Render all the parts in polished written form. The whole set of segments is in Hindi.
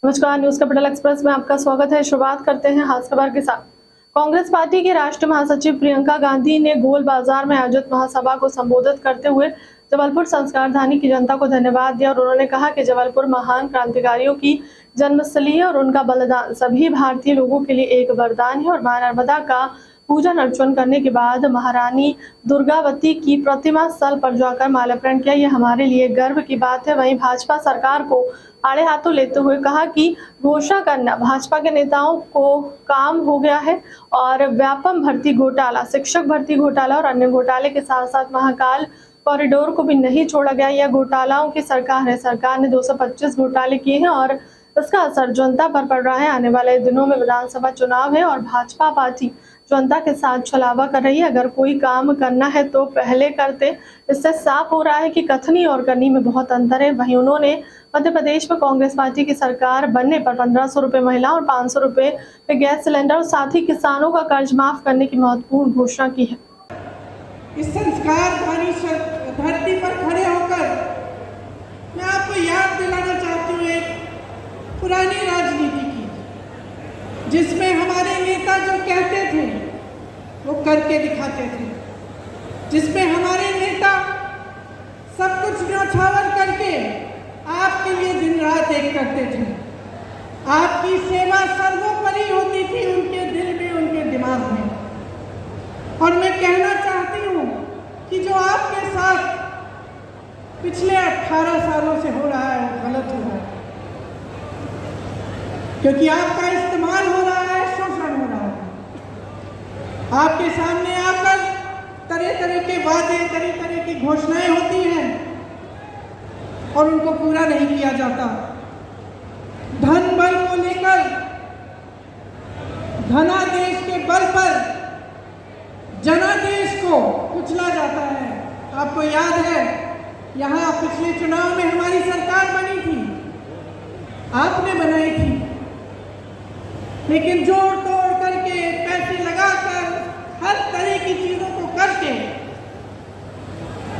नमस्कार, न्यूज कैपिटल एक्सप्रेस में आपका स्वागत है। शुरुआत करते हैं खास खबर के साथ। कांग्रेस पार्टी की राष्ट्रीय महासचिव प्रियंका गांधी ने गोल बाजार में आयोजित महासभा को संबोधित करते हुए जबलपुर संस्कारधानी की जनता को धन्यवाद दिया और उन्होंने कहा कि जबलपुर महान क्रांतिकारियों की जन्मस्थली है और उनका बलिदान सभी भारतीय लोगों के लिए एक वरदान है और मां नर्मदा का पूजन अर्चन करने के बाद महारानी दुर्गावती की प्रतिमा स्थल पर जाकर माल्यार्पण किया। यह हमारे लिए गर्व की बात है। वहीं भाजपा सरकार को आड़े हाथों लेते हुए कहा कि घोषणा करना भाजपा के नेताओं को काम हो गया है और व्यापम भर्ती घोटाला, शिक्षक भर्ती घोटाला और अन्य घोटाले के साथ साथ महाकाल कॉरिडोर को भी नहीं छोड़ा गया। यह घोटालाओं की सरकार है। सरकार ने 225 घोटाले किए हैं और इसका असर जनता पर पड़ रहा है। आने वाले दिनों में विधानसभा चुनाव है और भाजपा पार्टी जनता के साथ छलावा कर रही है। अगर कोई काम करना है तो पहले करते। इससे साफ हो रहा है कि कथनी और करनी में बहुत अंतर है। वहीं उन्होंने मध्य प्रदेश में कांग्रेस पार्टी की सरकार बनने पर 1500 रुपए महिला और 500 रुपए पे गैस सिलेंडर और साथ ही किसानों का कर्ज माफ करने की महत्वपूर्ण घोषणा की है। इस संस्कारधानी धरती पर खड़े होकर मैं आपको याद दिलाना चाहती हूँ एक पुरानी राजनीति की, जिसमें हमारे नेता जो कहते थे वो करके दिखाते थे, जिसमें हमारे नेता सब कुछ न्यौछावर करके आपके लिए दिन रात एक करते थे। आपकी सेवा सर्वोपरि होती थी उनके दिल में, उनके दिमाग में। और मैं कहना चाहती हूँ कि जो आपके साथ पिछले 18 सालों से हो रहा है वो गलत हो रहा है, क्योंकि आपका इस्तेमाल हो रहा है, शोषण हो रहा है। आपके सामने आकर तरह तरह के वादे, तरह तरह की घोषणाएं होती हैं और उनको पूरा नहीं किया जाता। धन बल को लेकर धनादेश के बल पर जनादेश को कुचला जाता है। आपको याद है यहाँ पिछले चुनाव में हमारी सरकार बनी थी, आपने बनाई थी, लेकिन जोड़ तोड़ करके पैसे लगाकर हर तरह की चीजों को करके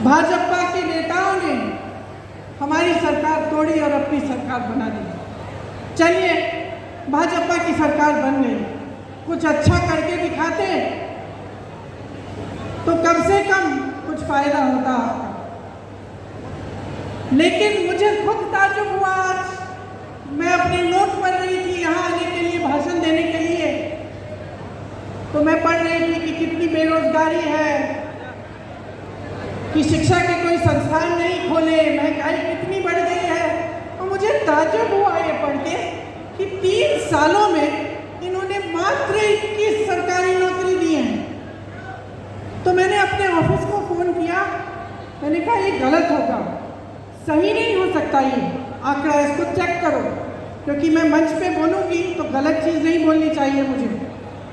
भाजपा के नेताओं ने हमारी सरकार तोड़ी और अपनी सरकार बना दी। चलिए भाजपा की सरकार बन गई, कुछ अच्छा करके दिखाते तो कम से कम कुछ फायदा होता। लेकिन मुझे खुद ताज्जुब हुआ, आज मैं अपनी नोट पढ़ रही थी यहाँ आने के लिए, भाषण देने के लिए, तो मैं पढ़ रही थी कि कितनी बेरोजगारी है, कि शिक्षा के कोई संस्थान नहीं खोले, महंगाई कितनी बढ़ गई है। और मुझे ताज्जुब हुआ ये पढ़ के कि 3 सालों में इन्होंने मात्र 21 सरकारी नौकरी दी है। तो मैंने अपने ऑफिस को फोन किया, मैंने कहा ये गलत होगा, सही नहीं हो सकता ये आंकड़ा, इसको चेक करो, क्योंकि मैं मंच पे बोलूँगी तो गलत चीज़ नहीं बोलनी चाहिए मुझे।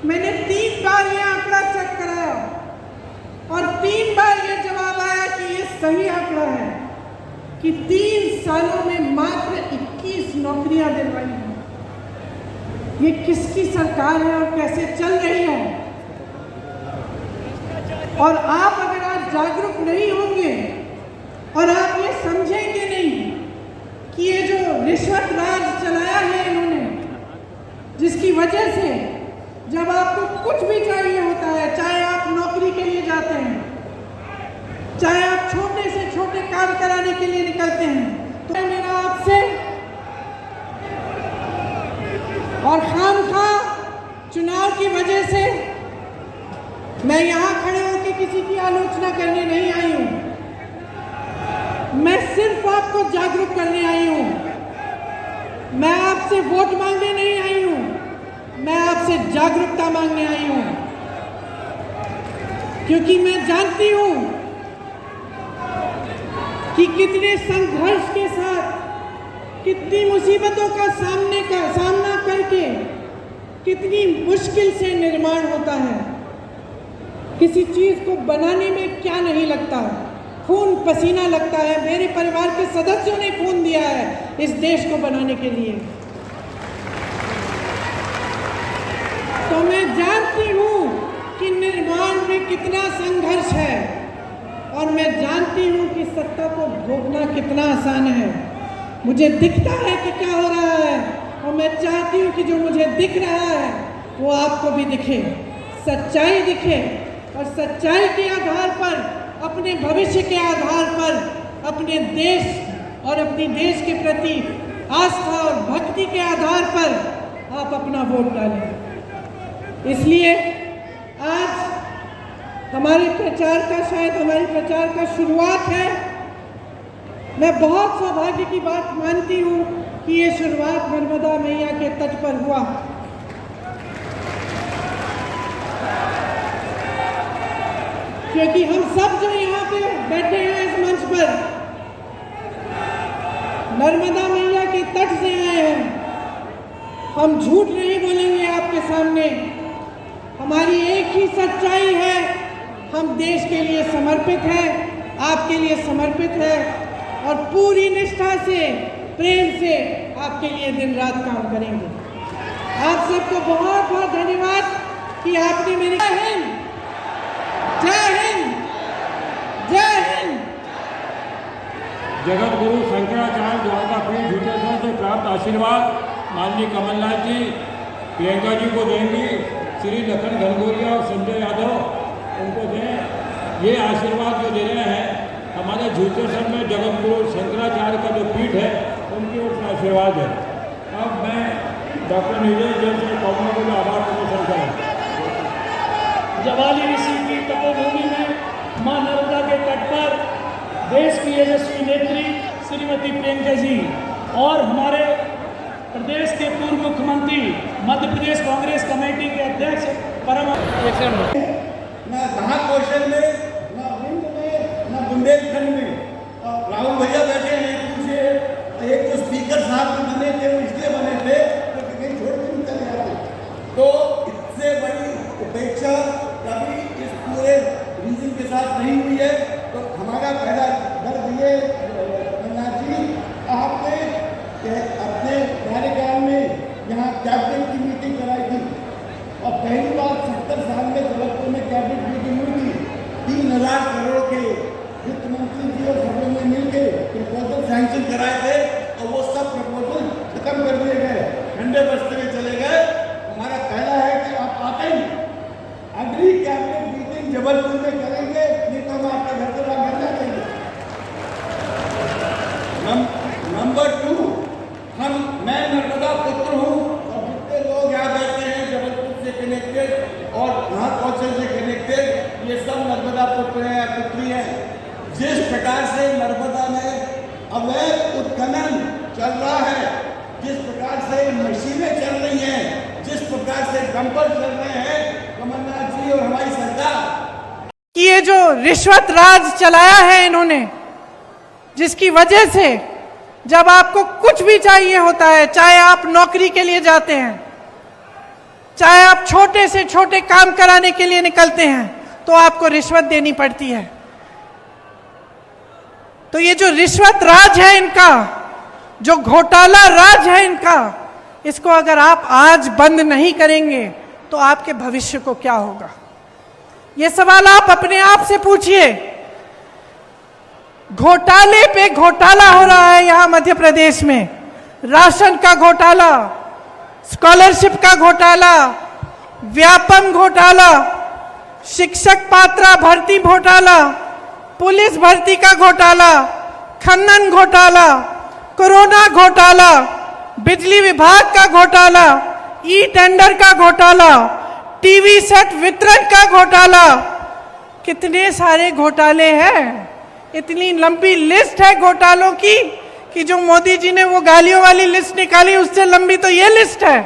मैंने 3 बार ये आंकड़ा चेक कराया और 3 बार ये जवाब आया कि ये सही आंकड़ा है कि 3 सालों में मात्र 21 नौकरियां दिलवाई हैं। ये किसकी सरकार है और कैसे चल रही है? और आप अगर आज जागरूक नहीं होंगे और आप ये समझेंगे नहीं कि ये जो रिश्वत राज चलाया है इन्होंने, जिसकी वजह से जब आपको कुछ भी चाहिए होता है, चाहे आप नौकरी के लिए जाते हैं, चाहे आप छोटे से छोटे काम कराने के लिए निकलते हैं, तो मेरा आपसे और खामखा चुनाव की वजह से मैं यहाँ खड़े होकर किसी की आलोचना करने नहीं आई हूँ। मैं सिर्फ आपको जागरूक करने आई हूँ। मैं आपसे वोट मांगने नहीं आई हूँ, मैं आपसे जागरूकता मांगने आई हूँ, क्योंकि मैं जानती हूँ कि कितने संघर्ष के साथ, कितनी मुसीबतों का सामना करके कितनी मुश्किल से निर्माण होता है। किसी चीज को बनाने में क्या नहीं लगता, खून पसीना लगता है। मेरे परिवार के सदस्यों ने खून दिया है इस देश को बनाने के लिए। तो मैं जानती हूँ कि निर्माण में कितना संघर्ष है और मैं जानती हूँ कि सत्ता को भोगना कितना आसान है। मुझे दिखता है कि क्या हो रहा है और मैं चाहती हूँ कि जो मुझे दिख रहा है वो आपको भी दिखे, सच्चाई दिखे, और सच्चाई के आधार पर, अपने भविष्य के आधार पर, अपने देश और अपनी देश के प्रति आस्था और भक्ति के आधार पर आप अपना वोट डालें। इसलिए आज हमारे प्रचार का, शायद हमारे प्रचार का शुरुआत है। मैं बहुत सौभाग्य की बात मानती हूँ कि ये शुरुआत नर्मदा मैया के तट पर हुआ। क्योंकि हम सब जो यहाँ पे बैठे हैं इस मंच पर, नर्मदा मैया के तट से आए हैं। हम झूठ नहीं बोलेंगे आपके सामने। हमारी एक ही सच्चाई है, हम देश के लिए समर्पित हैं, आपके लिए समर्पित हैं, और पूरी निष्ठा से, प्रेम से आपके लिए दिन रात काम करेंगे। आप सबको बहुत बहुत धन्यवाद कि आपने मेरी जय हिंद, जय हिंद, जय हिंद। जगत गुरु शंकराचार्य द्वारका पीठ झूठेश्वर से प्राप्त आशीर्वाद माननीय कमलनाथ जी प्रियंका जी को देंगी। श्री लखन घनघोरिया और संजय यादव उनको दें। ये आशीर्वाद जो दे रहे हैं हमारे झूठेश्वर में जगत गुरु शंकराचार्य का जो पीठ है उनकी ओर से आशीर्वाद है। अब मैं डॉक्टर नीरज जैन से कहूँगा को आभार प्रदर्शन करें। जवाली ऋषि की तपोभूमि में मां नर्मदा के तट पर देश की यशस्वी नेत्री श्रीमती प्रियंका जी और हमारे प्रदेश के पूर्व मुख्यमंत्री, मध्य प्रदेश कांग्रेस कमेटी के अध्यक्ष परम ना कहाँ क्वेश्चन में, ना विंड में, ना बुंदेलखंड में। और राहुल भैया बैठे हैं पीछे, एक जो स्पीकर साहब में बने थे वो इसलिए बने थे तो कहीं छोड़ के निकल जाते। तो इससे बड़ी उपेक्षा कभी इस पूरे रीजन के साथ नहीं हुई है। तो हमारा पहला दर्द ये कमलनाथ जी, आपने अपने कार्यकाल में यहाँ कैबिनेट की मीटिंग कराई थी और पहली बार 70 साल में जबलपुर में कैबिनेट मीटिंग हुई थी। 3000 करोड़ के वित्त मंत्री जी और सब लोगों ने मिलकर प्रपोजल सैंक्शन कराए थे और वो सब प्रपोजल खत्म कर दिए गए, ठंडे बस्ते में चले गए। हमारा पहला है कि आप आते ही अगली कैबिनेट मीटिंग जबलपुर में करेंगे, नहीं तो हम आपके घर से बाहर कर जाएंगे। नंबर 2, मैं नर्मदा पुत्र हूँ और जितने लोग यहाँ बैठे हैं जबलपुर से कनेक्टेड और यहाँ कौशल से कनेक्टेड, ये सब नर्मदा पुत्र हैं या पुत्री हैं। जिस प्रकार से नर्मदा में अवैध उत्खनन चल रहा है, जिस प्रकार से मशीनें चल रही हैं, जिस प्रकार से डंपर चल रहे हैं, कमलनाथ जी और हमारी सरकार कि ये जो रिश्वत राज चलाया है इन्होंने, जिसकी वजह से जब आपको कुछ भी चाहिए होता है, चाहे आप नौकरी के लिए जाते हैं, चाहे आप छोटे से छोटे काम कराने के लिए निकलते हैं, तो आपको रिश्वत देनी पड़ती है। तो ये जो रिश्वत राज है इनका, जो घोटाला राज है इनका, इसको अगर आप आज बंद नहीं करेंगे तो आपके भविष्य को क्या होगा? ये सवाल आप अपने आप से पूछिए। घोटाले पे घोटाला हो रहा है यहाँ मध्य प्रदेश में। राशन का घोटाला, स्कॉलरशिप का घोटाला, व्यापम घोटाला, शिक्षक पात्रा भर्ती घोटाला, पुलिस भर्ती का घोटाला, खनन घोटाला, कोरोना घोटाला, बिजली विभाग का घोटाला, ई टेंडर का घोटाला, टीवी सेट वितरण का घोटाला। कितने सारे घोटाले हैं, इतनी लंबी लिस्ट है घोटालों की कि जो मोदी जी ने वो गालियों वाली लिस्ट निकाली उससे लंबी तो ये लिस्ट है।